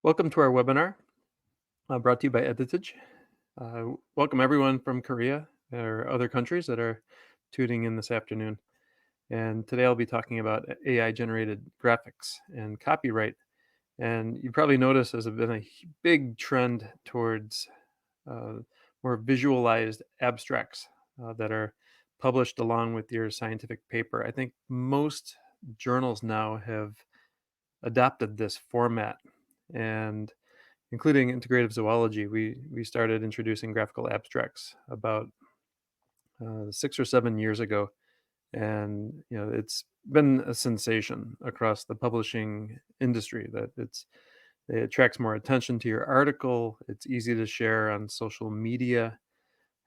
Welcome to our webinar brought to you by Editage. Welcome everyone from Korea or other countries that are tuning in this afternoon. And today I'll be talking about AI generated graphics and copyright. And you probably noticed there's been a big trend towards uh, more visualized abstracts that are published along with your scientific paper. I think most journals now have adopted this format. And including integrative zoology, we started introducing graphical abstracts about 6 or 7 years ago, and it's been a sensation across the publishing industry that it attracts more attention to your article. It's easy to share on social media,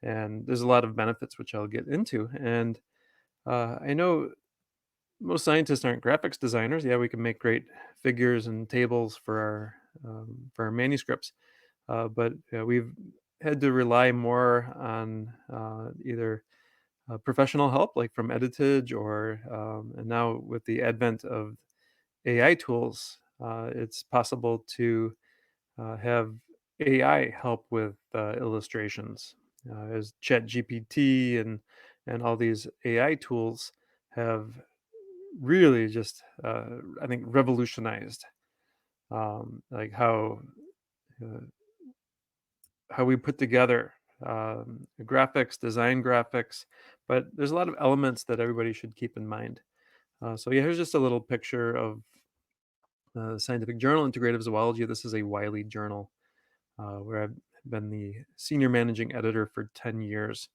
and there's a lot of benefits which I'll get into. And I know most scientists aren't graphics designers. Yeah, we can make great figures and tables for our manuscripts, but we've had to rely more on either professional help, like from Editage, or and now with the advent of AI tools, it's possible to have AI help with illustrations, as ChatGPT and all these AI tools have really just I think revolutionized like uh, how we put together graphics, design graphics, but there's a lot of elements that everybody should keep in mind. So yeah, here's just a little picture of the scientific journal Integrative Zoology. This is a Wiley journal where I've been the senior managing editor for 10 years.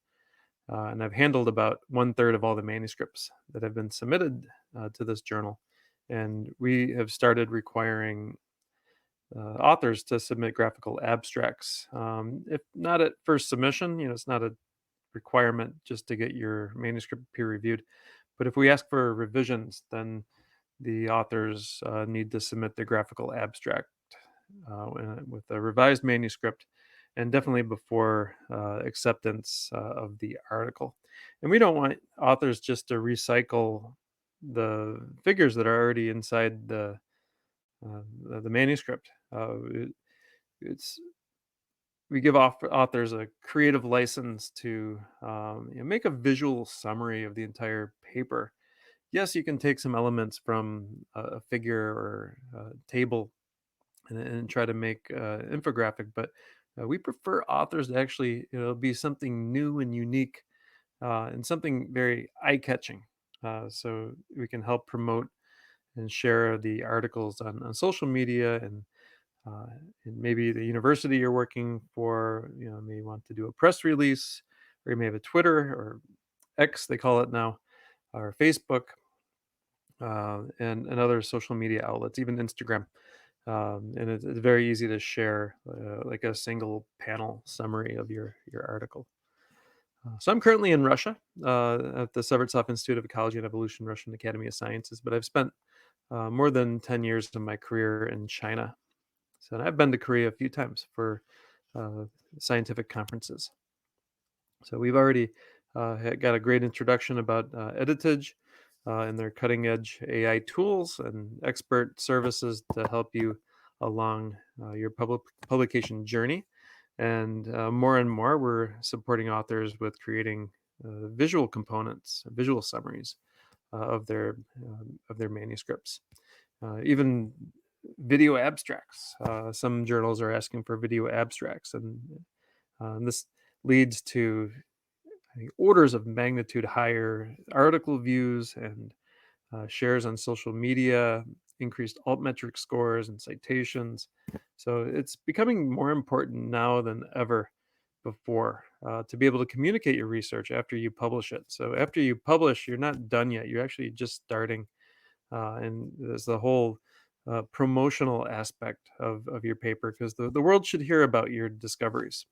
And I've handled about one third of all the manuscripts that have been submitted to this journal. And we have started requiring authors to submit graphical abstracts. If not at first submission, it's not a requirement just to get your manuscript peer reviewed. But if we ask for revisions, then the authors need to submit the graphical abstract with a revised manuscript, and definitely before acceptance of the article. And we don't want authors just to recycle the figures that are already inside the manuscript. It's We give off authors a creative license to make a visual summary of the entire paper. Yes, you can take some elements from a figure or a table and try to make infographic, but we prefer authors to actually be something new and unique, and something very eye-catching, so we can help promote and share the articles on social media, uh, and maybe the university you're working for, may want to do a press release, or you may have a Twitter or X, they call it now, or Facebook, and other social media outlets, even Instagram. And it's very easy to share like a single panel summary of your article. So I'm currently in Russia at the Severtsov Institute of Ecology and Evolution, Russian Academy of Sciences, but I've spent more than 10 years of my career in China. So and I've been to Korea a few times for uh, scientific conferences. So we've already got a great introduction about Editage and their cutting edge AI tools and expert services to help you along your publication journey. And more and more, we're supporting authors with creating visual components, visual summaries of their manuscripts. Even video abstracts. Some journals are asking for video abstracts, and this leads to, I think, orders of magnitude higher article views and shares on social media, increased altmetric scores and citations. So it's becoming more important now than ever before to be able to communicate your research after you publish it. So after you publish, you're not done yet. You're actually just starting, and there's the whole promotional aspect of your paper, because the world should hear about your discoveries,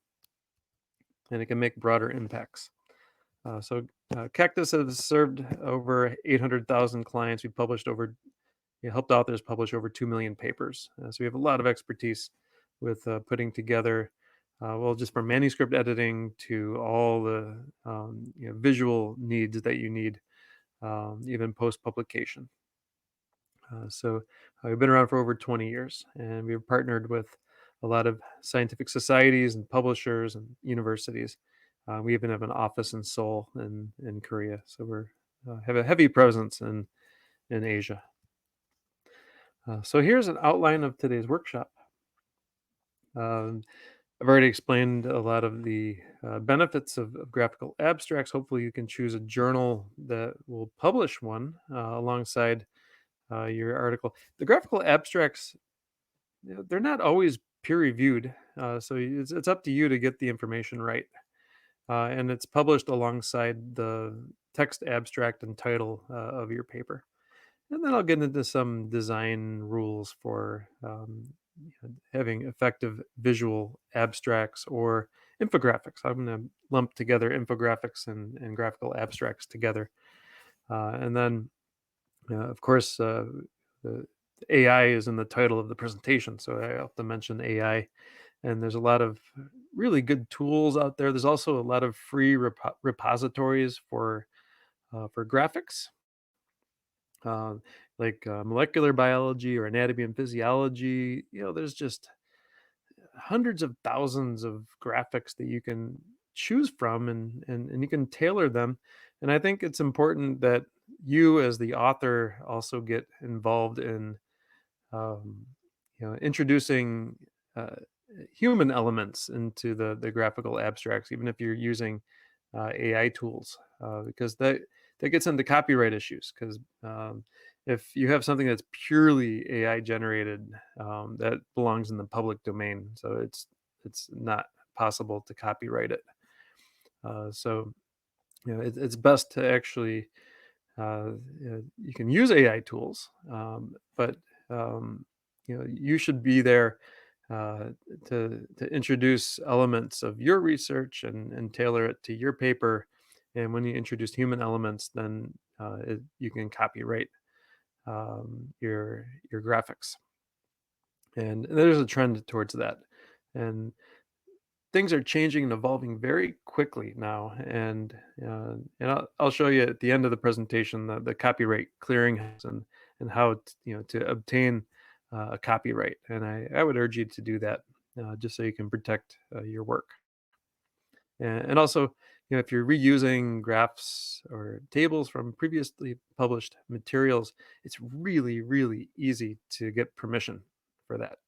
and it can make broader impacts. Cactus has served over 800,000 clients. We published over, helped authors publish over 2 million papers. So we have a lot of expertise with putting together, well, just from manuscript editing to all the visual needs that you need, even post publication. We've been around for over 20 years, and we've partnered with a lot of scientific societies and publishers and universities. We even have an office in Seoul in Korea, so we're have a heavy presence in Asia. So here's an outline of today's workshop. Um, I've already explained a lot of the benefits of graphical abstracts. Hopefully, you can choose a journal that will publish one alongside your article. The graphical abstracts, they're not always peer reviewed, so it's up to you to get the information right. And it's published alongside the text abstract and title of your paper. And then I'll get into some design rules for having effective visual abstracts or infographics. I'm going to lump together infographics and graphical abstracts together. And then, of course, the AI is in the title of the presentation. So I have to mention AI. And there's a lot of really good tools out there. There's also a lot of free repositories for graphics, uh, like molecular biology or anatomy and physiology. There's just hundreds of thousands of graphics that you can choose from, and you can tailor them. And I think it's important that you, as the author, also get involved in um, introducing uh, human elements into the graphical abstracts, even if you're using AI tools, because that gets into copyright issues. Because if you have something that's purely AI generated, that belongs in the public domain, so it's not possible to copyright it. So it's best to actually you can use AI tools, but you should be there uh, to introduce elements of your research and tailor it to your paper. And when you introduce human elements, then you can copyright your graphics. And there's a trend towards that. And things are changing and evolving very quickly now, and I'll show you at the end of the presentation the copyright clearinghouse and how to obtain a copyright. And I would urge you to do that, just so you can protect your work. And also, if you're reusing graphs or tables from previously published materials, it's really, really easy to get permission for that.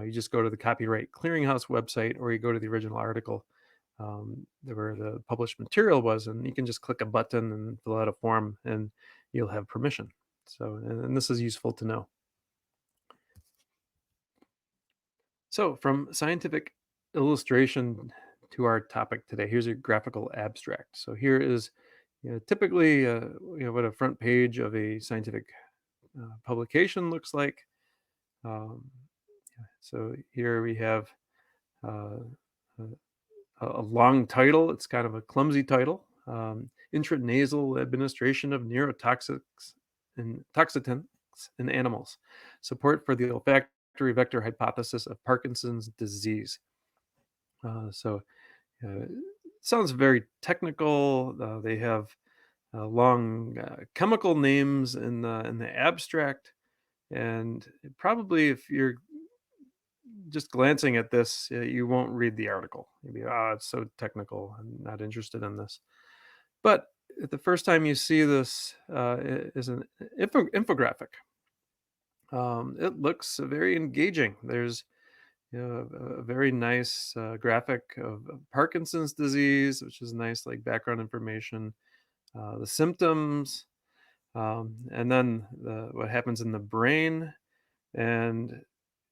You just go to the Copyright Clearinghouse website, or you go to the original article where the published material was, and you can just click a button and fill out a form, and you'll have permission. So, and this is useful to know. So, from scientific illustration to our topic today, here's a graphical abstract. So, here is typically what a front page of a scientific publication looks like. Um, so, here we have uh, a long title. It's kind of a clumsy title. Intranasal administration of neurotoxics and toxitants in animals. Support for the olfactory vector hypothesis of Parkinson's disease. So it sounds very technical. They have long chemical names in the abstract, and probably if you're just glancing at this, you won't read the article. You'll be, oh, it's so technical. I'm not interested in this. But the first time you see this is an infographic. It looks very engaging. There's a very nice graphic of Parkinson's disease, which is nice, like background information, the symptoms, and then what happens in the brain. And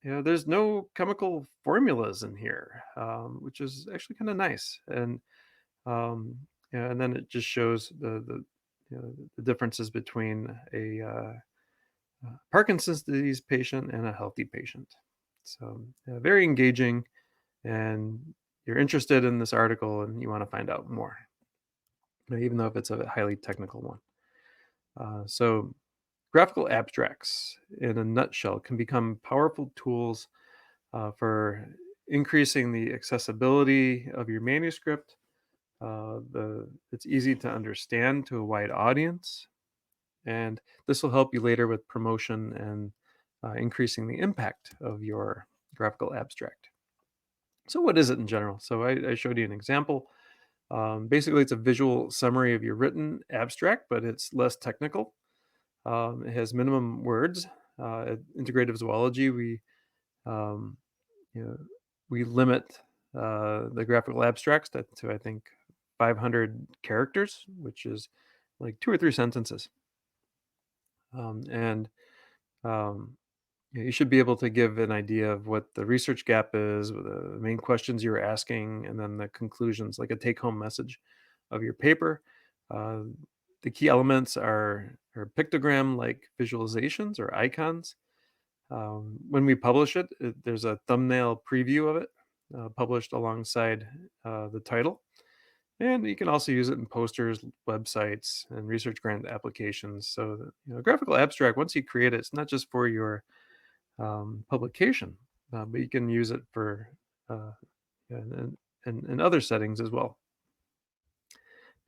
there's no chemical formulas in here, which is actually kind of nice. Um, and then it just shows the differences between a Parkinson's disease patient and a healthy patient. So very engaging, and you're interested in this article and you want to find out more, even though if it's a highly technical one. So graphical abstracts, in a nutshell, can become powerful tools for increasing the accessibility of your manuscript. It's easy to understand to a wide audience. And this will help you later with promotion and increasing the impact of your graphical abstract. So, what is it in general? So, I showed you an example. Basically, it's a visual summary of your written abstract, but it's less technical. It has minimum words. At integrative zoology, um, you know, we limit the graphical abstracts to I think 500 characters, which is like 2 or 3 sentences. And um, you should be able to give an idea of what the research gap is, the main questions you're asking, and then the conclusions, like a take-home message of your paper. Uh, the key elements are pictogram-like visualizations or icons. When we publish it, there's a thumbnail preview of it published alongside the title. And you can also use it in posters, websites, and research grant applications. So, graphical abstract, once you create it, it's not just for your publication, but you can use it for uh, in other settings as well.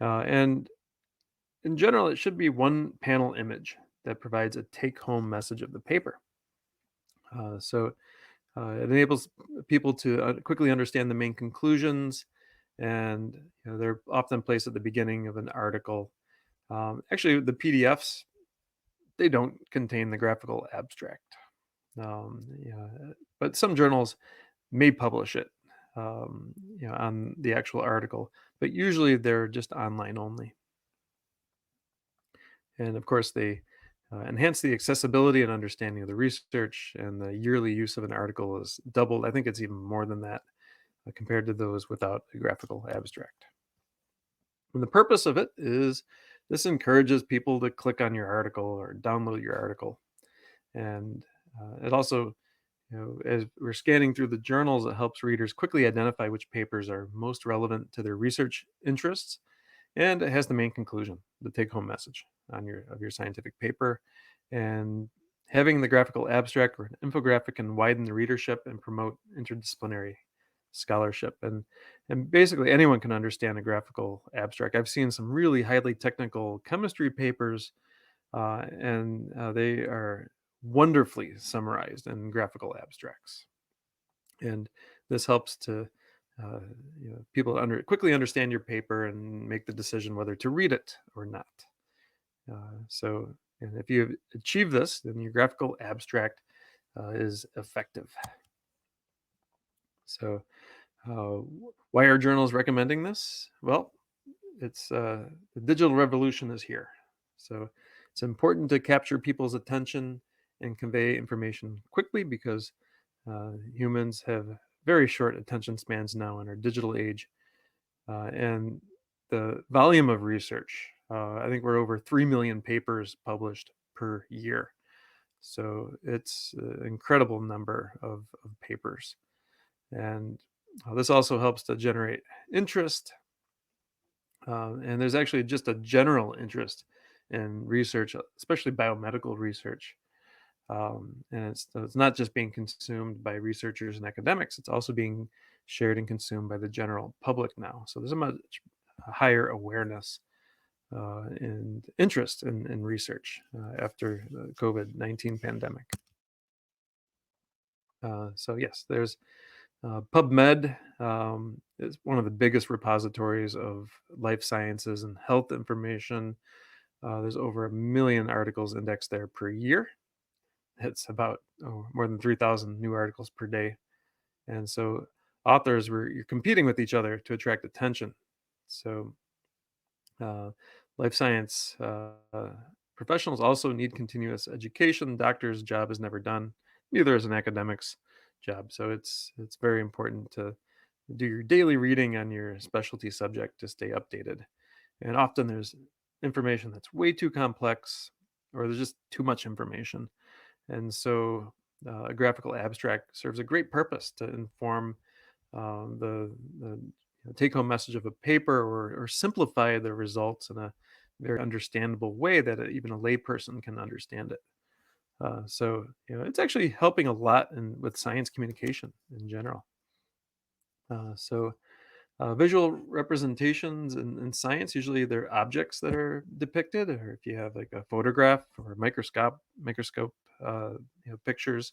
And in general, it should be one panel image that provides a take home message of the paper. So it enables people to quickly understand the main conclusions, and they're often placed at the beginning of an article. Actually, the PDFs, they don't contain the graphical abstract. But some journals may publish it, on the actual article, but usually they're just online only. And of course, they enhance the accessibility and understanding of the research, and the yearly use of an article is doubled. I think it's even more than that compared to those without a graphical abstract. And the purpose of it is this encourages people to click on your article or download your article. And it also, as we're scanning through the journals, it helps readers quickly identify which papers are most relevant to their research interests, and it has the main conclusion, the take-home message on your scientific paper. And having the graphical abstract or an infographic can widen the readership and promote interdisciplinary scholarship. And basically anyone can understand a graphical abstract. I've seen some really highly technical chemistry papers, and they are wonderfully summarized in graphical abstracts. And this helps to uh, people quickly understand your paper and make the decision whether to read it or not. So, and if you achieve this, then your graphical abstract is effective. So, why are journals recommending this? Well, it's the digital revolution is here. So, it's important to capture people's attention and convey information quickly, because humans have very short attention spans now in our digital age. And the volume of research, I think we're over 3 million papers published per year. So it's an incredible number of papers. And this also helps to generate interest. And there's actually just a general interest in research, especially biomedical research. And it's not just being consumed by researchers and academics, it's also being shared and consumed by the general public now. So there's a much higher awareness and interest in research after the COVID-19 pandemic. So yes, there's PubMed is one of the biggest repositories of life sciences and health information. There's over 1 million articles indexed there per year. It's about more than 3,000 new articles per day. And so authors were you're competing with each other to attract attention. So uh, life science professionals also need continuous education. Doctor's job is never done. Neither is an academic's job. So it's very important to do your daily reading on your specialty subject to stay updated. And often there's information that's way too complex, or there's just too much information. And so a graphical abstract serves a great purpose to inform the take-home message of a paper, or simplify the results in a very understandable way that even a layperson can understand it. So it's actually helping a lot with science communication in general. So Visual representations in science, usually they're objects that are depicted, or if you have like a photograph or microscope, pictures.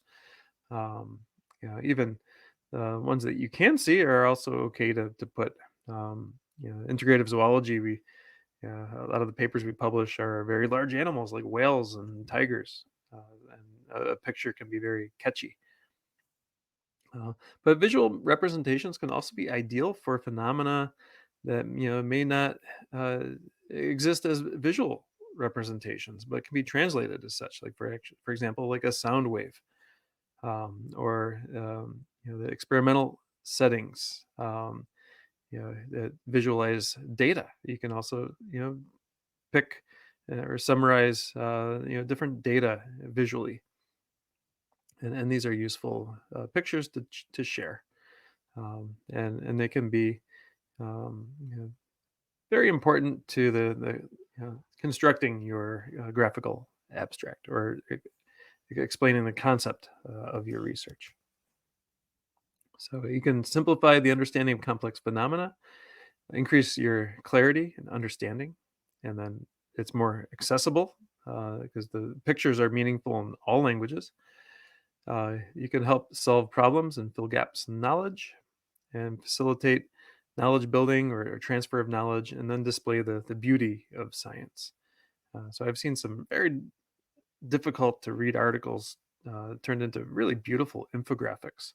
Um, even ones that you can see are also okay to put. Integrative zoology, we a lot of the papers we publish are very large animals like whales and tigers, and a picture can be very catchy. Uh, but visual representations can also be ideal for phenomena that may not uh, exist as visual representations, but can be translated as such. Like for example, like a sound wave, or the experimental settings. That visualize data. You can also pick or summarize different data visually, and these are useful pictures to share. And they can be very important to the constructing your graphical abstract, or explaining the concept of your research. So you can simplify the understanding of complex phenomena, increase your clarity and understanding, and then it's more accessible because the pictures are meaningful in all languages. You can help solve problems and fill gaps in knowledge, and facilitate knowledge building, or transfer of knowledge, and then display the beauty of science. So I've seen some very difficult to read articles turned into really beautiful infographics,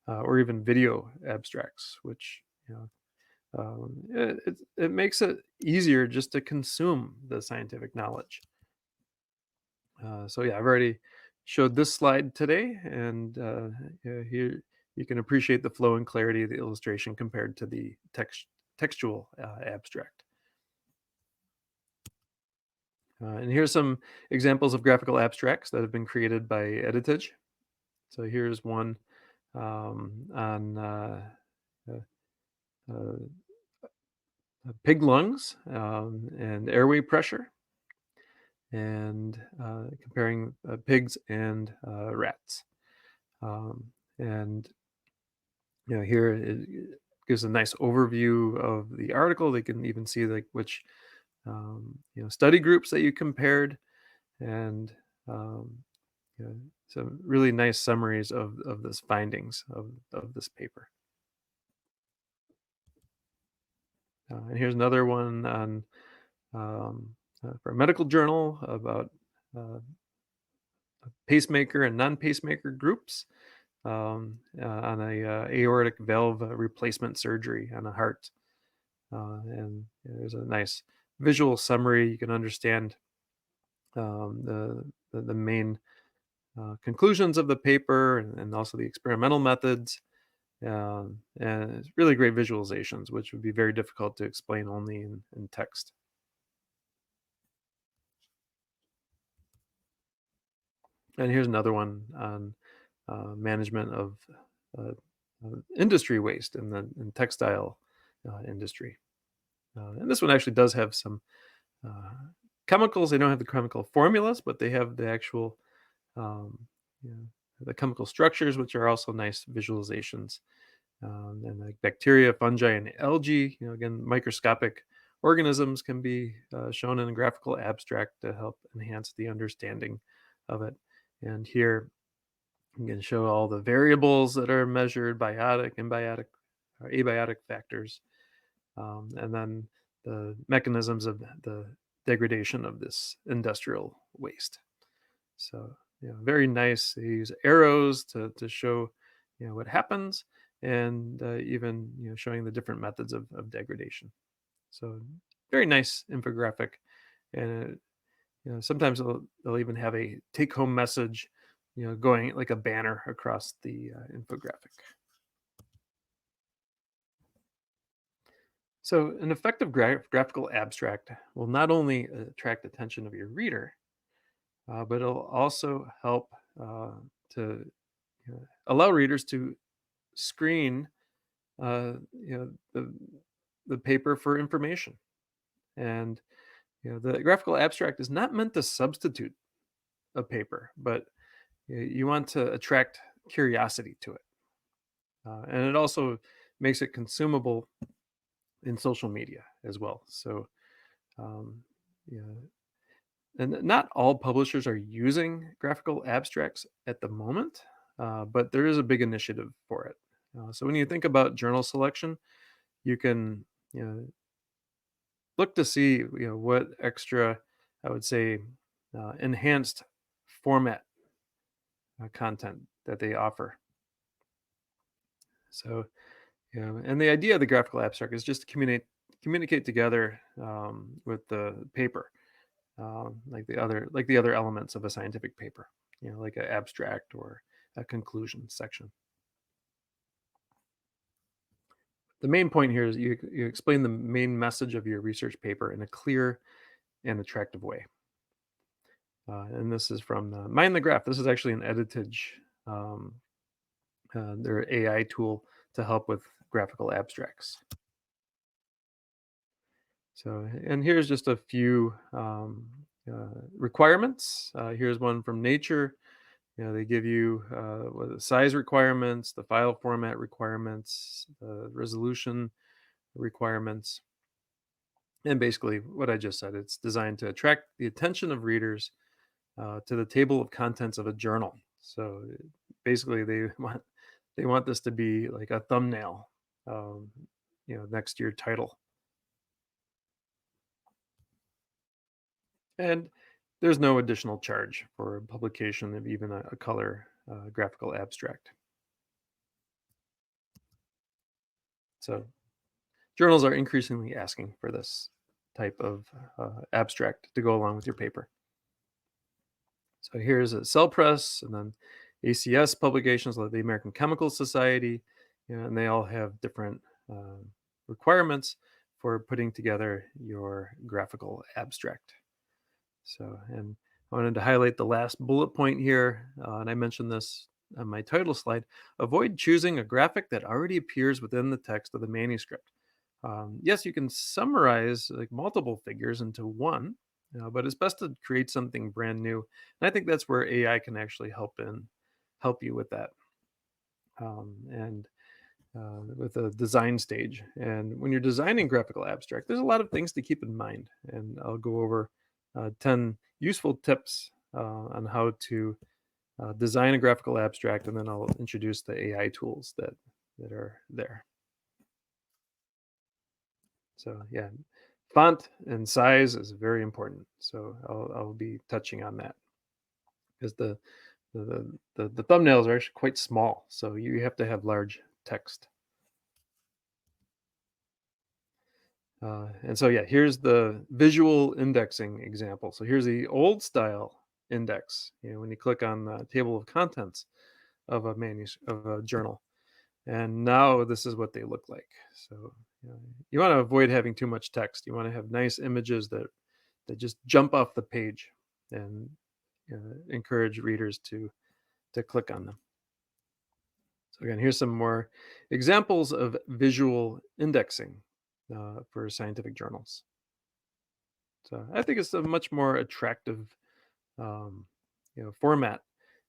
or even video abstracts, which it makes it easier just to consume the scientific knowledge. So yeah, I've already showed this slide today, and here you can appreciate the flow and clarity of the illustration compared to the textual abstract. And here's some examples of graphical abstracts that have been created by Editage. So here's one on uh, uh, pig lungs and airway pressure, and comparing pigs and rats. And here it gives a nice overview of the article. They can even see like which study groups that you compared, and um, some really nice summaries of this findings of this paper. And here's another one on for a medical journal about uh, pacemaker and non-pacemaker groups, on a aortic valve replacement surgery on a heart. And there's a nice visual summary. You can understand the main conclusions of the paper, and also the experimental methods. And it's really great visualizations, which would be very difficult to explain only in text. And here's another one on management of uh, industry waste in the textile industry. And this one actually does have some uh, chemicals. They don't have the chemical formulas, but they have the actual um, you know, the chemical structures, which are also nice visualizations. And like bacteria, fungi, and algae. Again, microscopic organisms can be shown in a graphical abstract to help enhance the understanding of it. And here you can show all the variables that are measured, biotic, embiotic, or abiotic factors, and then the mechanisms of the degradation of this industrial waste. So, very nice. They use arrows to show, what happens, and even showing the different methods of degradation. So, very nice infographic, and sometimes they'll even have a take-home message, going like a banner across the infographic. So, an effective graphical abstract will not only attract attention of your reader, but it'll also help to allow readers to screen the paper for information. And the graphical abstract is not meant to substitute a paper, but you want to attract curiosity to it. And it also makes it consumable in social media as well. So, um, yeah, and not all publishers are using graphical abstracts at the moment, but there is a big initiative for it. So when you think about journal selection, you can, you know, look to see, what extra, I would say, enhanced format content that they offer. So, and the idea of the graphical abstract is just to communicate together with the paper, like the other elements of a scientific paper, like an abstract or a conclusion section. The main point here is you explain the main message of your research paper in a clear and attractive way. And this is from Mind the Graph. This is actually an Editage, um, their AI tool to help with graphical abstracts. So, and here's just a few requirements. Here's one from Nature. They give you the size requirements, the file format requirements, the resolution requirements, and basically what I just said. It's designed to attract the attention of readers to the table of contents of a journal. So basically, they want this to be like a thumbnail, um, next to your title. And there's no additional charge for publication of even a color graphical abstract. So journals are increasingly asking for this type of abstract to go along with your paper. So here's a Cell Press and then ACS publications like the American Chemical Society, and they all have different requirements for putting together your graphical abstract. So, and I wanted to highlight the last bullet point here, and I mentioned this on my title slide. Avoid choosing a graphic that already appears within the text of the manuscript. Yes, you can summarize like multiple figures into one, but it's best to create something brand new. And I think that's where AI can actually help you with that. And with the design stage. And when you're designing graphical abstract, there's a lot of things to keep in mind. And I'll go over 10 useful tips on how to design a graphical abstract, and then I'll introduce the AI tools that are there. So yeah, font and size is very important. So I'll be touching on that because the thumbnails are actually quite small, so you have to have large text. And so, yeah, here's the visual indexing example. So here's the old style index. When you click on the table of contents of of a journal, and now this is what they look like. So you want to avoid having too much text. You want to have nice images that just jump off the page and encourage readers to click on them. So again, here's some more examples of visual indexing for scientific journals. So I think it's a much more attractive, um, format,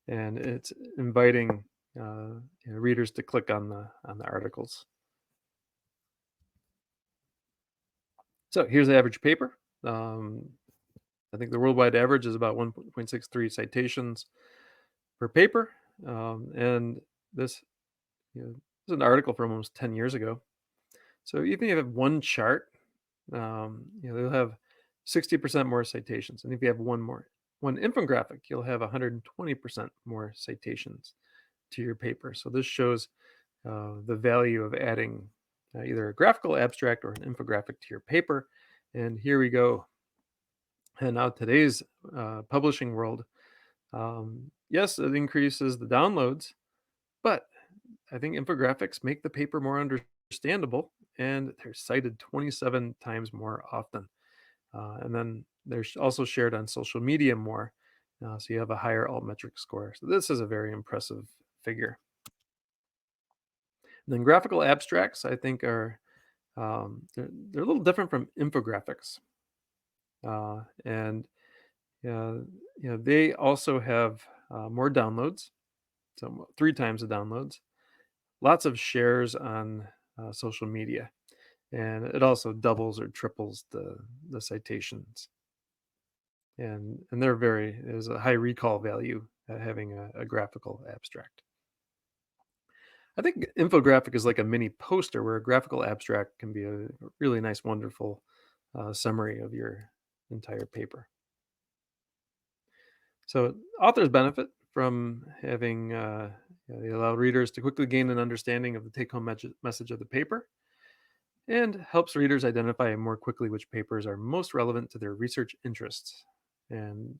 and it's inviting readers to click on the articles. So here's the average paper. I think the worldwide average is about 1.63 citations per paper, and this, this is an article from almost 10 years ago. So even if you have one chart, they'll have 60% more citations. And if you have one infographic, you'll have 120% more citations to your paper. So this shows the value of adding either a graphical abstract or an infographic to your paper. And here we go. And now today's publishing world, yes, it increases the downloads, but I think infographics make the paper more understandable, and they're cited 27 times more often. And then they're also shared on social media more. So you have a higher altmetric score. So this is a very impressive figure. And then graphical abstracts, I think, are they're a little different from infographics, and they also have more downloads, so 3 times the downloads. Lots of shares on social media. and it also doubles or triples the citations. And there's a high recall value having a graphical abstract. I think infographic is like a mini poster where a graphical abstract can be a really nice, wonderful summary of your entire paper. So authors benefit from having they allow readers to quickly gain an understanding of the take-home message of the paper, and helps readers identify more quickly which papers are most relevant to their research interests. And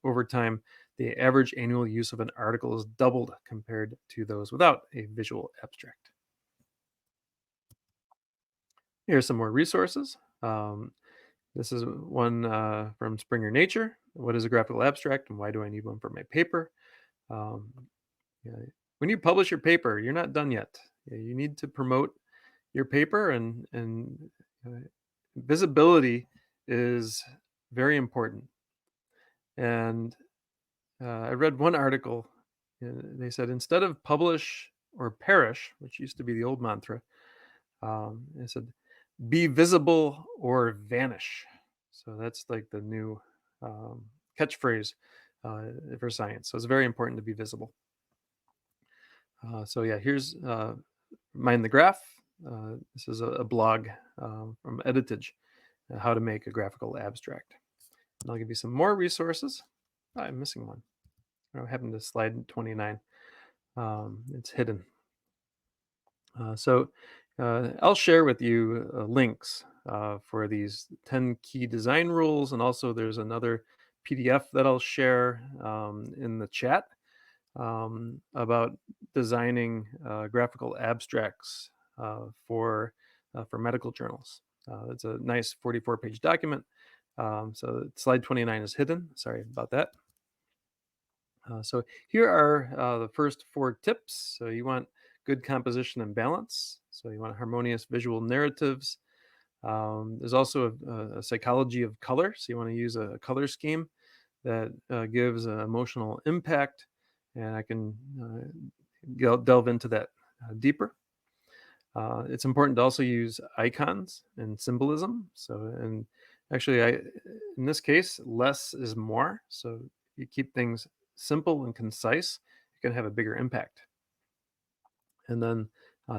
over time, the average annual use of an article is doubled compared to those without a visual abstract. Here's some more resources. This is one from Springer Nature. What is a graphical abstract and why do I need one for my paper? Um, yeah, when you publish your paper, you're not done yet. Yeah, you need to promote your paper, and uh, visibility is very important. And I read one article. They said instead of publish or perish, which used to be the old mantra, it said be visible or vanish. So that's like the new catchphrase for science. So it's very important to be visible. So yeah, here's Mind the Graph. This is a blog from Editage, how to make a graphical abstract. And I'll give you some more resources. I'm missing one. What happened to slide 29? It's hidden. I'll share with you links for these 10 key design rules. And also there's another PDF that I'll share in the chat about designing graphical abstracts for medical journals. It's a nice 44-page document. So slide 29 is hidden. Sorry about that. So here are the first 4 tips. So you want good composition and balance. So you want harmonious visual narratives. There's also a psychology of color. So you want to use a color scheme that gives an emotional impact. And I can delve into that deeper. It's important to also use icons and symbolism. And actually, in this case, less is more. So you keep things simple and concise, you can have a bigger impact. And then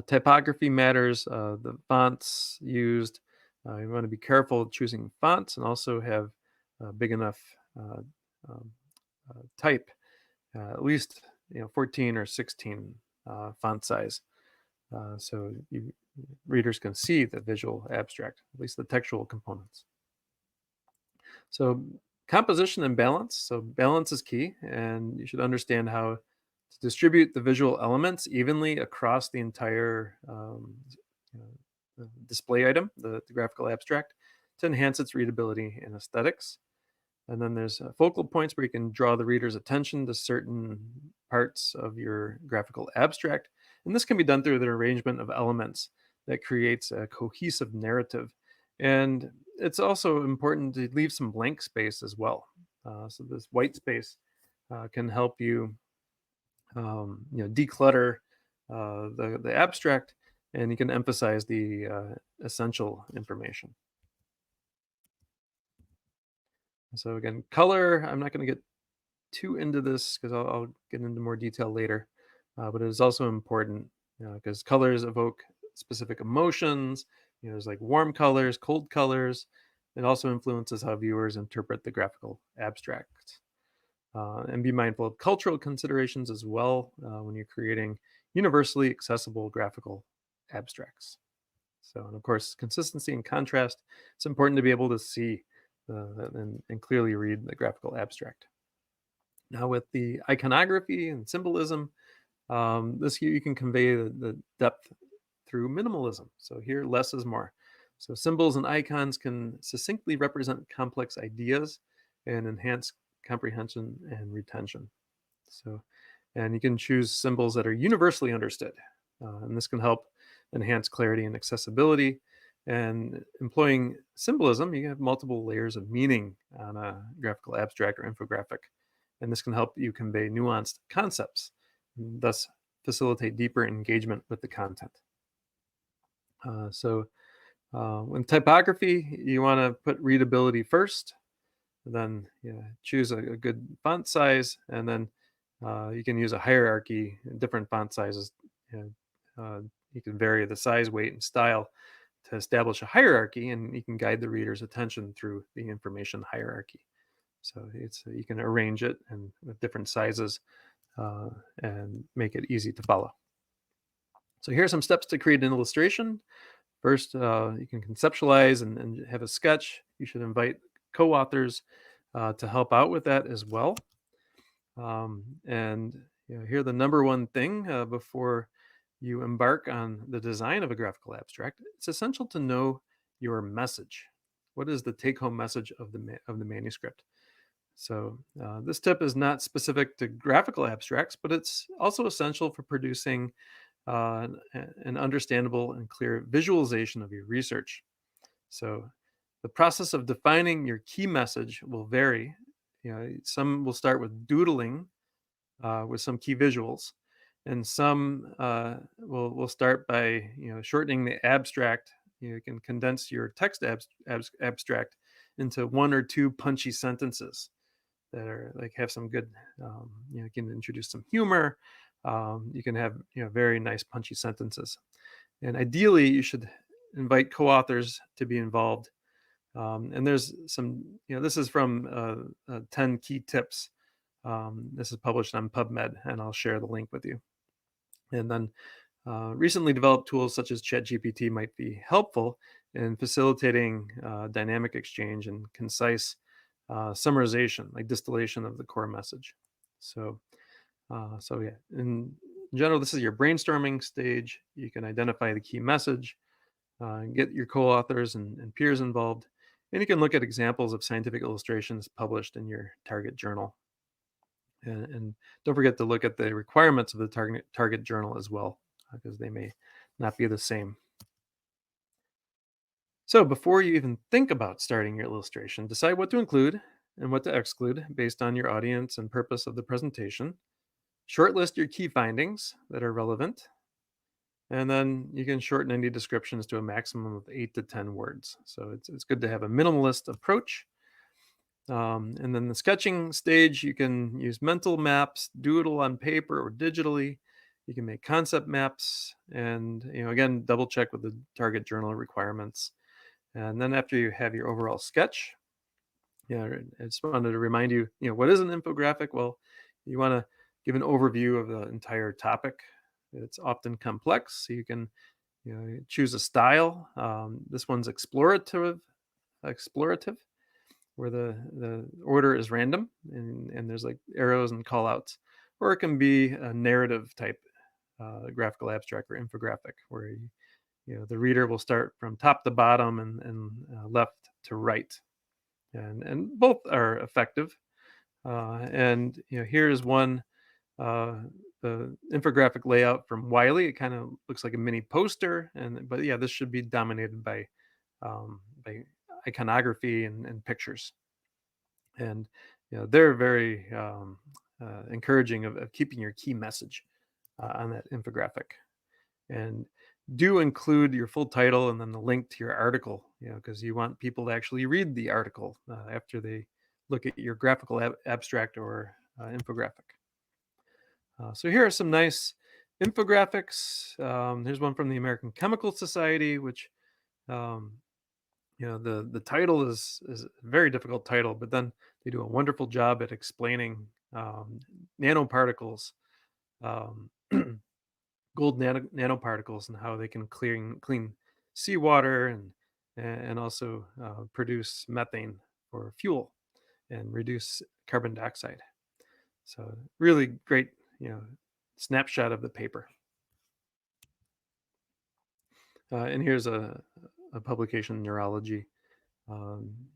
typography matters. The fonts used, you want to be careful choosing fonts and also have big enough um, type, at least 14 or 16 font size. So readers can see the visual abstract, at least the textual components. So composition and balance. So balance is key, and you should understand how to distribute the visual elements evenly across the entire display item, the graphical abstract, to enhance its readability and aesthetics. And then there's focal points where you can draw the reader's attention to certain parts of your graphical abstract. And this can be done through the arrangement of elements that creates a cohesive narrative. And it's also important to leave some blank space as well. So this white space can help you, declutter the abstract, and you can emphasize the essential information. So again, color, I'm not going to get too into this because I'll get into more detail later. But it is also important because colors evoke specific emotions. There's like warm colors, cold colors. It also influences how viewers interpret the graphical abstract. And be mindful of cultural considerations as well when you're creating universally accessible graphical abstracts. So, and of course, consistency and contrast. It's important to be able to see and clearly read the graphical abstract. Now, with the iconography and symbolism, this you can convey the depth through minimalism. So here, less is more. So symbols and icons can succinctly represent complex ideas and enhance comprehension and retention. So, and you can choose symbols that are universally understood, and this can help enhance clarity and accessibility. And employing symbolism, you have multiple layers of meaning on a graphical abstract or infographic, and this can help you convey nuanced concepts, and thus facilitate deeper engagement with the content. So In typography, you want to put readability first, then choose a good font size, and then you can use a hierarchy, different font sizes. You you can vary the size, weight, and style to establish a hierarchy, and you can guide the reader's attention through the information hierarchy. So it's you can arrange it and with different sizes uh, and make it easy to follow. So here are some steps to create an illustration. First, you can conceptualize and have a sketch. You should invite co-authors to help out with that as well. And here the number one thing before you embark on the design of a graphical abstract, it's essential to know your message. What is the take-home message of the manuscript? So this tip is not specific to graphical abstracts, but it's also essential for producing an understandable and clear visualization of your research. So the process of defining your key message will vary. Some will start with doodling with some key visuals, and some will start by shortening the abstract. You can condense your text abstract into one or two punchy sentences that are like have some good. You can introduce some humor. You can have very nice punchy sentences, and ideally you should invite co-authors to be involved. And there's some, this is from 10 key tips. This is published on PubMed, and I'll share the link with you. And then recently developed tools such as ChatGPT might be helpful in facilitating dynamic exchange and concise summarization, like distillation of the core message. So yeah, in general, this is your brainstorming stage. You can identify the key message, get your co-authors and peers involved, and you can look at examples of scientific illustrations published in your target journal. And don't forget to look at the requirements of the target journal as well, because they may not be the same. So before you even think about starting your illustration, decide what to include and what to exclude based on your audience and purpose of the presentation. Shortlist your key findings that are relevant, and then you can shorten any descriptions to a maximum of 8 to 10 words. So it's good to have a minimalist approach. And then the sketching stage, you can use mental maps, doodle on paper or digitally. You can make concept maps, and again, double check with the target journal requirements. And then after you have your overall sketch, I just wanted to remind you, what is an infographic? Well, you want to give an overview of the entire topic. It's often complex, so you can choose a style. This one's explorative, where the order is random and there's like arrows and call outs, or it can be a narrative type graphical abstract or infographic, where the reader will start from top to bottom and left to right, and both are effective. And here's one, uh, the infographic layout from Wiley. It kind of looks like a mini poster, but yeah, this should be dominated by iconography and pictures. And they're very encouraging of keeping your key message on that infographic. And do include your full title and then the link to your article, because you want people to actually read the article after they look at your graphical abstract or infographic. So here are some nice infographics. Here's one from the American Chemical Society, which um, the title is a very difficult title, but then they do a wonderful job at explaining nanoparticles, um, gold nanoparticles, and how they can clean seawater and also produce methane for fuel and reduce carbon dioxide. So really great, snapshot of the paper. And here's a publication in Neurology.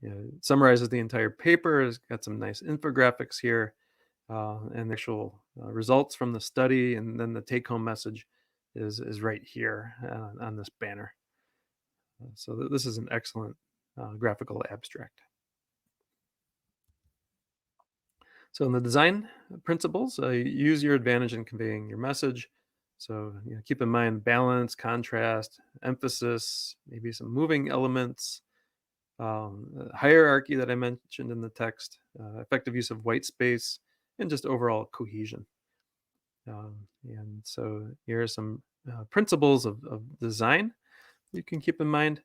It summarizes the entire paper. It's got some nice infographics here, and the actual results from the study, and then the take-home message is right here on this banner. So this is an excellent graphical abstract. So in the design principles, use your advantage in conveying your message. So, keep in mind balance, contrast, emphasis, maybe some moving elements, hierarchy that I mentioned in the text, effective use of white space, and just overall cohesion. And so here are some principles of design you can keep in mind.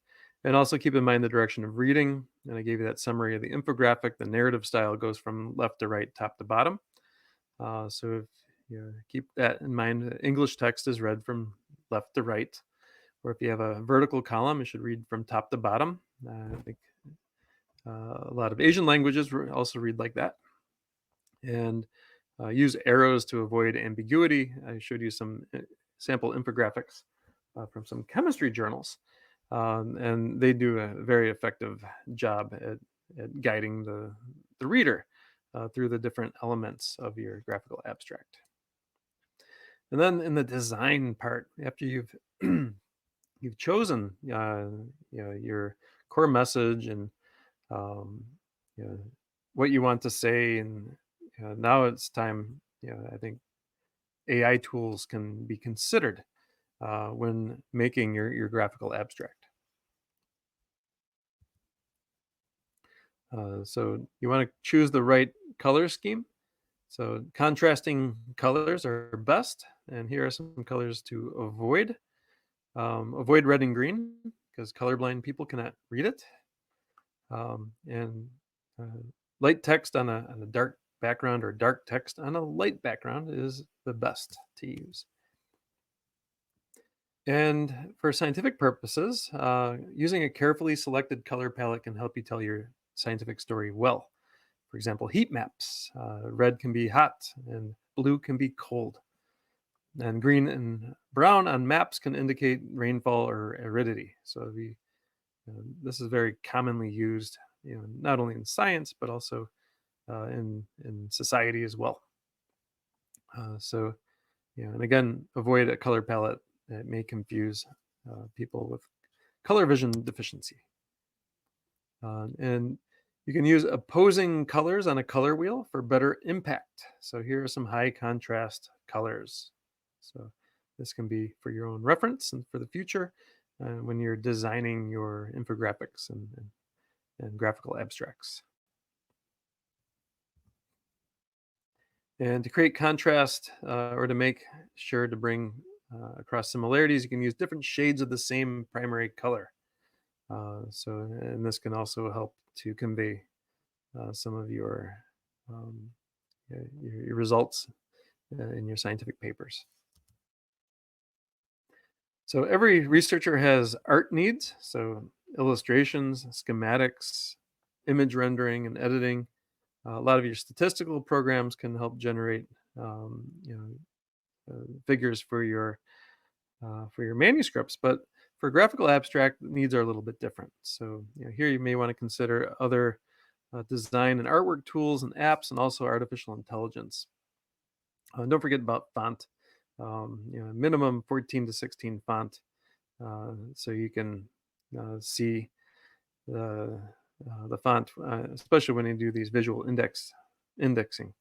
And also keep in mind the direction of reading. And I gave you that summary of the infographic. The narrative style goes from left to right, top to bottom. So if you keep that in mind, English text is read from left to right. Or if you have a vertical column, you should read from top to bottom. I think a lot of Asian languages also read like that. And use arrows to avoid ambiguity. I showed you some sample infographics from some chemistry journals, and they do a very effective job at guiding the reader through the different elements of your graphical abstract. And then in the design part, after you've chosen your core message and um, you know, what you want to say, and now it's time. I think AI tools can be considered when making your graphical abstract. So you want to choose the right color scheme. So contrasting colors are best, and here are some colors to avoid. Avoid red and green because colorblind people cannot read it. And uh, light text on a dark background or dark text on a light background is the best to use. And for scientific purposes, using a carefully selected color palette can help you tell your scientific story well. For example, heat maps. Red can be hot and blue can be cold. And green and brown on maps can indicate rainfall or aridity. So this is very commonly used, not only in science but also in society as well. So, and again, avoid a color palette that may confuse people with color vision deficiency. And you can use opposing colors on a color wheel for better impact. So here are some high contrast colors. So this can be for your own reference and for the future when you're designing your infographics and graphical abstracts. And to create contrast or to make sure to bring across similarities, you can use different shades of the same primary color. And this can also help to convey some of um, your results in your scientific papers. So every researcher has art needs, so illustrations, schematics, image rendering, and editing. A lot of your statistical programs can help generate figures for your manuscripts, but for graphical abstract, the needs are a little bit different. So here you may want to consider other design and artwork tools and apps, and also artificial intelligence. Don't forget about font. Minimum 14 to 16 font, so you can see the font, especially when you do these visual indexing.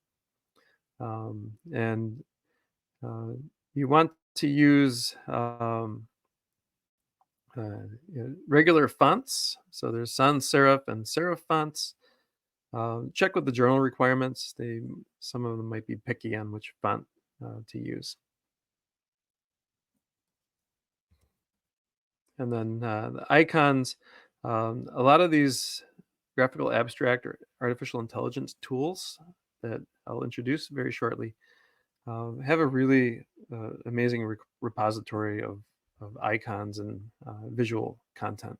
And uh, you want to use regular fonts. So there's sans serif and serif fonts. Check with the journal requirements. Some of them might be picky on which font to use. And then the icons. A lot of these graphical abstract or artificial intelligence tools that I'll introduce very shortly have a really amazing repository of icons and visual content.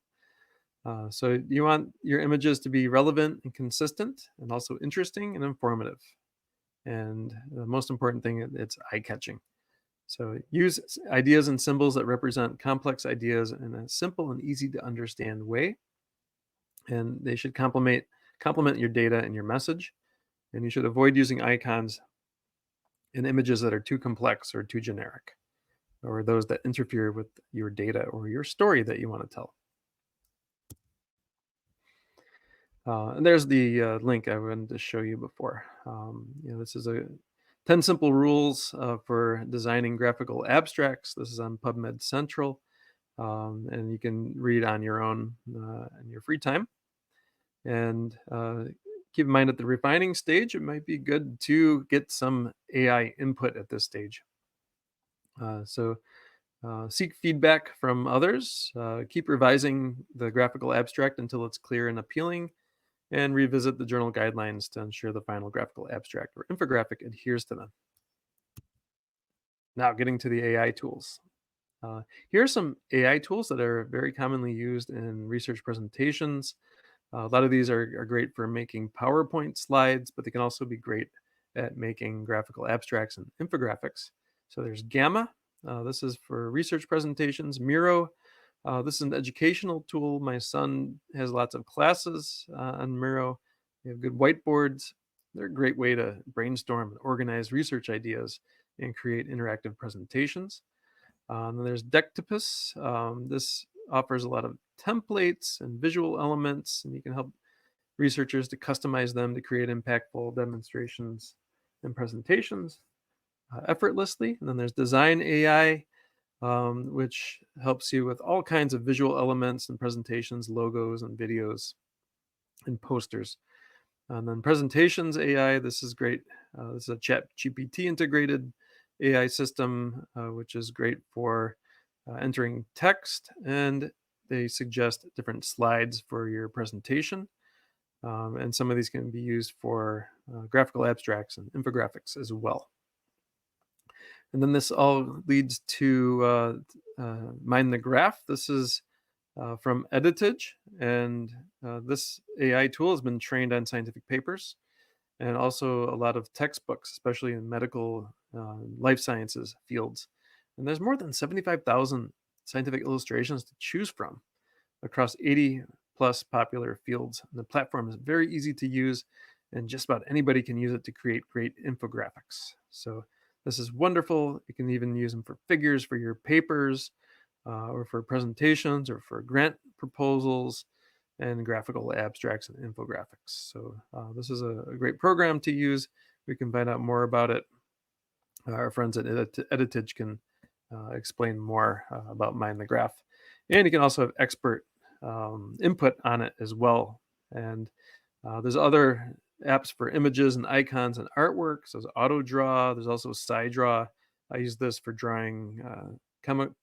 So you want your images to be relevant and consistent, and also interesting and informative. And the most important thing, it's eye-catching. So use ideas and symbols that represent complex ideas in a simple and easy to understand way. And they should complement your data and your message. And you should avoid using icons in images that are too complex or too generic, or those that interfere with your data or your story that you want to tell. And there's the link I wanted to show you before. This is 10 Simple Rules for Designing Graphical Abstracts. This is on PubMed Central, and you can read on your own in your free time. And keep in mind at the refining stage, it might be good to get some AI input at this stage. So seek feedback from others, keep revising the graphical abstract until it's clear and appealing, and revisit the journal guidelines to ensure the final graphical abstract or infographic adheres to them. Now, getting to the AI tools. Here are some AI tools that are very commonly used in research presentations. A lot of these are great for making PowerPoint slides, but they can also be great at making graphical abstracts and infographics. So there's Gamma. This is for research presentations. Miro. This is an educational tool. My son has lots of classes on Miro. They have good whiteboards. They're a great way to brainstorm and organize research ideas and create interactive presentations. Then there's Dectopus. This offers a lot of templates and visual elements, and you can help researchers to customize them to create impactful demonstrations and presentations effortlessly. And then there's Design AI, which helps you with all kinds of visual elements and presentations, logos and videos and posters. And then Presentations AI, this is great. This is a Chat GPT integrated AI system, which is great for entering text, and they suggest different slides for your presentation. And some of these can be used for graphical abstracts and infographics as well. And then this all leads to Mind the Graph. This is from Editage, and this AI tool has been trained on scientific papers and also a lot of textbooks, especially in medical life sciences fields. And there's more than 75,000 scientific illustrations to choose from across 80 plus popular fields. And the platform is very easy to use, and just about anybody can use it to create great infographics. So this is wonderful. You can even use them for figures for your papers, or for presentations, or for grant proposals, and graphical abstracts and infographics. So this is a great program to use. We can find out more about it. Our friends at Editage can explain more about Mind the Graph. And you can also have expert input on it as well. And there's other apps for images and icons and artwork. So there's AutoDraw. There's also SciDraw. I use this for drawing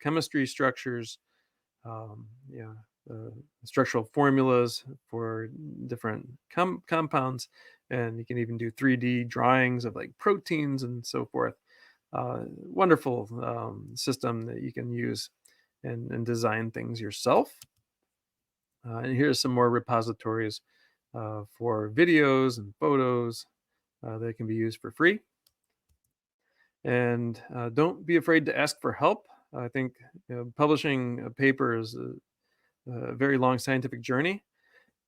chemistry structures, yeah, structural formulas for different compounds, and you can even do 3D drawings of like proteins and so forth. Wonderful system that you can use and design things yourself. And here's some more repositories for videos and photos that can be used for free. And don't be afraid to ask for help. I think publishing a paper is a very long scientific journey,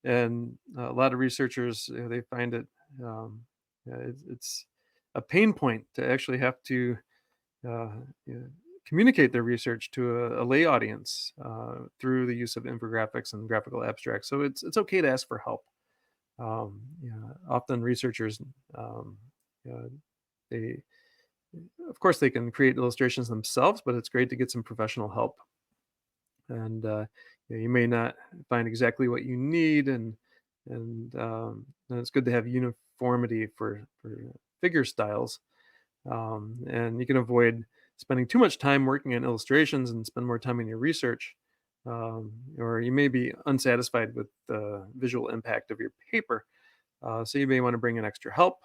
and a lot of researchers they find it, it's a pain point to actually have to uh, you know, communicate their research to a lay audience through the use of infographics and graphical abstracts. So it's okay to ask for help. Often researchers, um, uh, they of course they can create illustrations themselves, but it's great to get some professional help. And you may not find exactly what you need, and it's good to have uniformity for figure styles, and you can avoid spending too much time working on illustrations and spend more time in your research, or you may be unsatisfied with the visual impact of your paper, so you may want to bring in extra help.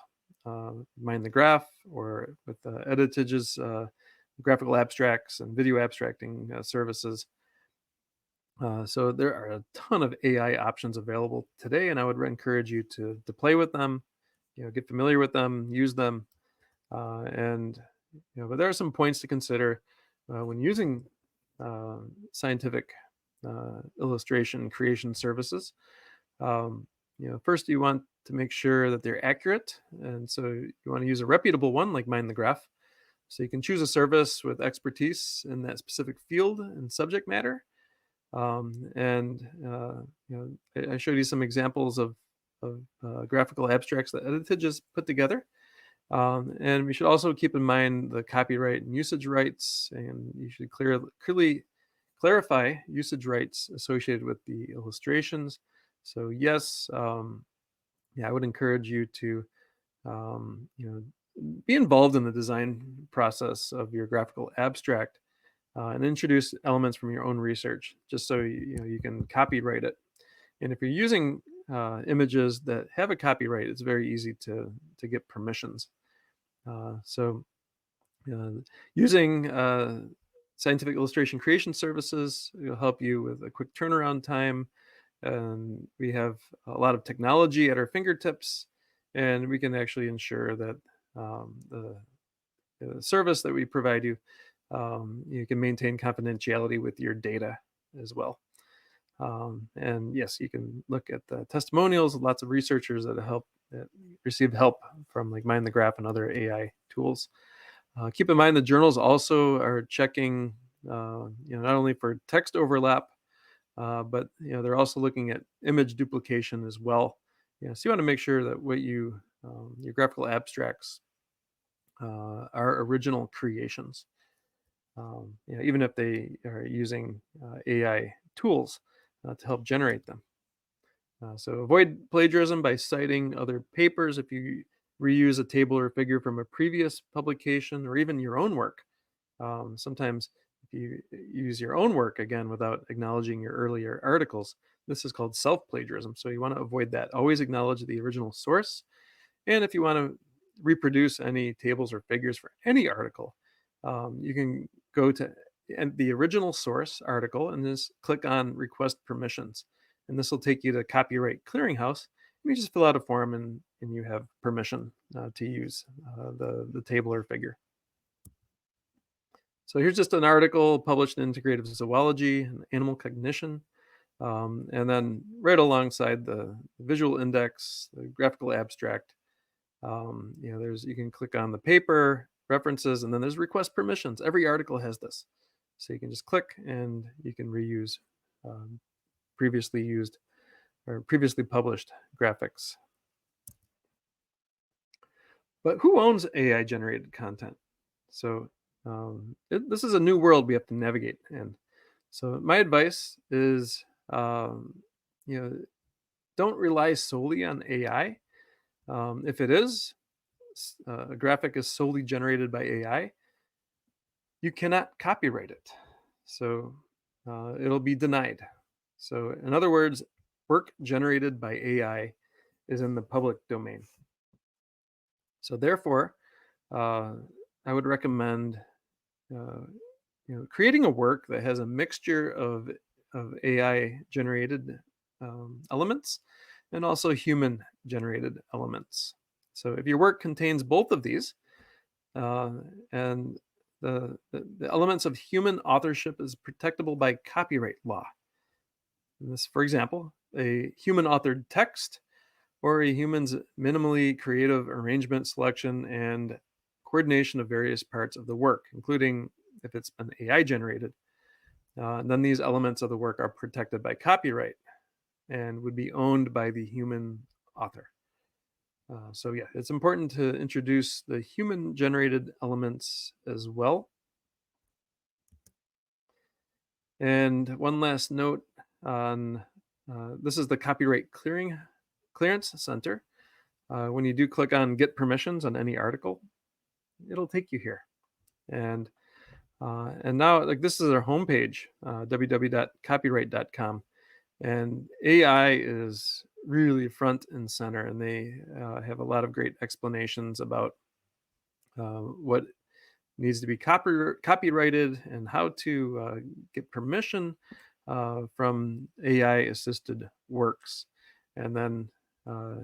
Mind the Graph, or with Editage's graphical abstracts and video abstracting services. So there are a ton of AI options available today, and I would encourage you to play with them, get familiar with them, use them, and but there are some points to consider when using scientific illustration creation services. First you want to make sure that they're accurate, and so you want to use a reputable one like Mind the Graph. So you can choose a service with expertise in that specific field and subject matter. And I showed you some examples of graphical abstracts that Editage has put together, And we should also keep in mind the copyright and usage rights, and you should clearly clarify usage rights associated with the illustrations. So yes, yeah, I would encourage you to be involved in the design process of your graphical abstract, and introduce elements from your own research, just so you can copyright it. And if you're using images that have a copyright, it's very easy to get permissions. So uh, using scientific illustration creation services will help you with a quick turnaround time, and we have a lot of technology at our fingertips, and we can actually ensure that the service that we provide you, you can maintain confidentiality with your data as well. And yes, you can look at the testimonials of lots of researchers that received help from like Mind the Graph and other AI tools. Keep in mind the journals also are checking, not only for text overlap, but they're also looking at image duplication as well. So you want to make sure that your graphical abstracts are original creations. Even if they are using AI tools to help generate them. So avoid plagiarism by citing other papers. If you reuse a table or figure from a previous publication or even your own work, sometimes if you use your own work again without acknowledging your earlier articles, this is called self-plagiarism. So you want to avoid that. Always acknowledge the original source. And if you want to reproduce any tables or figures for any article, you can go to the original source article and just click on request permissions. And this will take you to Copyright Clearinghouse. And you just fill out a form, and you have permission to use the table or figure. So here's just an article published in Integrative Zoology and Animal Cognition. And then right alongside the visual index, the graphical abstract, you can click on the paper, references, and then there's request permissions. Every article has this. So you can just click and you can reuse um, previously used or previously published graphics. But who owns AI generated content? So this is a new world we have to navigate in. So my advice is, you know, don't rely solely on AI. If it is a graphic is solely generated by AI, you cannot copyright it. So it'll be denied. So in other words, work generated by AI is in the public domain. So therefore, uh, I would recommend uh, creating a work that has a mixture of AI generated elements and also human generated elements. So if your work contains both of these, uh, and the elements of human authorship is protectable by copyright law. And this, for example, a human authored text or a human's minimally creative arrangement, selection, and coordination of various parts of the work, including if it's been AI generated. Then these elements of the work are protected by copyright and would be owned by the human author. So yeah, it's important to introduce the human generated elements as well. And one last note on this is the Copyright Clearance Center. When you do click on Get Permissions on any article, it'll take you here. And now, like, this is our homepage, www.copyright.com, and AI is really front and center, and they have a lot of great explanations about what needs to be copyrighted and how to get permission from AI assisted works. And then a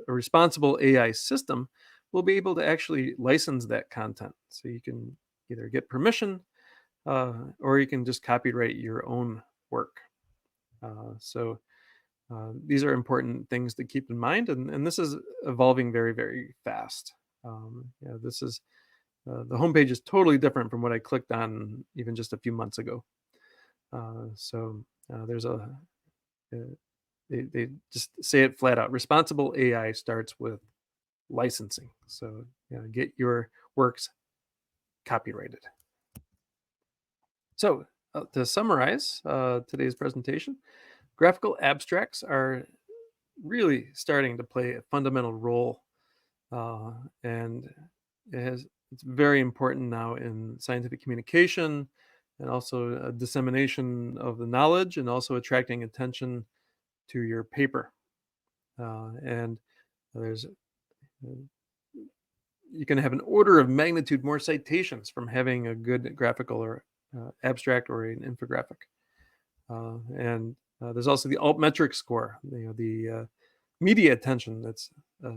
responsible AI system will be able to actually license that content. So you can either get permission or you can just copyright your own work. So these are important things to keep in mind, and this is evolving very, very fast. This is the homepage is totally different from what I clicked on even just a few months ago. There's uh, they just say it flat out. Responsible AI starts with licensing. So get your works copyrighted. So to summarize today's presentation, graphical abstracts are really starting to play a fundamental role, uh, and it's very important now in scientific communication and also dissemination of the knowledge and also attracting attention to your paper. And there's you can have an order of magnitude more citations from having a good graphical or abstract or an infographic. And there's also the altmetric score, the media attention that's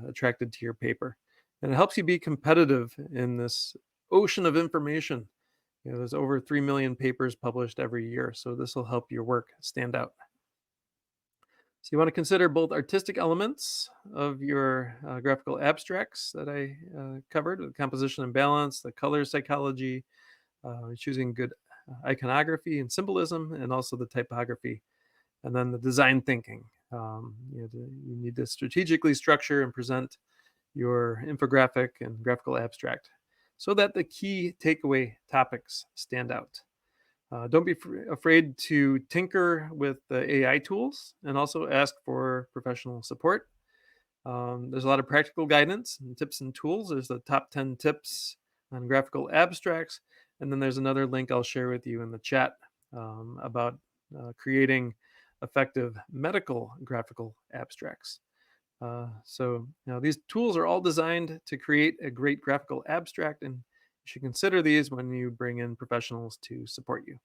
attracted to your paper, and it helps you be competitive in this ocean of information. There's over 3 million papers published every year, so this will help your work stand out. So you want to consider both artistic elements of your graphical abstracts that I covered, the composition and balance, the color psychology, choosing good iconography and symbolism, and also the typography, and then the design thinking. You need to strategically structure and present your infographic and graphical abstract so that the key takeaway topics stand out. Don't be afraid to tinker with the AI tools and also ask for professional support. There's a lot of practical guidance and tips and tools. There's the top 10 tips on graphical abstracts. And then there's another link I'll share with you in the chat about creating effective medical graphical abstracts. So these tools are all designed to create a great graphical abstract, and you should consider these when you bring in professionals to support you.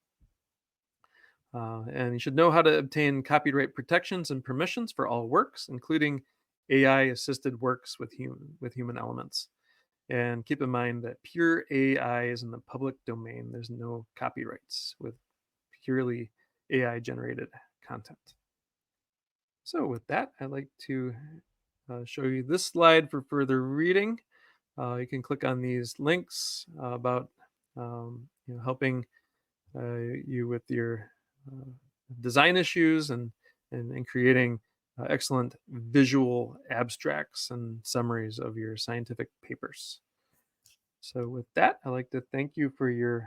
And you should know how to obtain copyright protections and permissions for all works, including AI-assisted works with human elements. And keep in mind that pure AI is in the public domain. There's no copyrights with purely AI-generated content. So with that, I'd like to show you this slide for further reading. You can click on these links about helping you with your design issues and creating excellent visual abstracts and summaries of your scientific papers. So with that, I'd like to thank you for your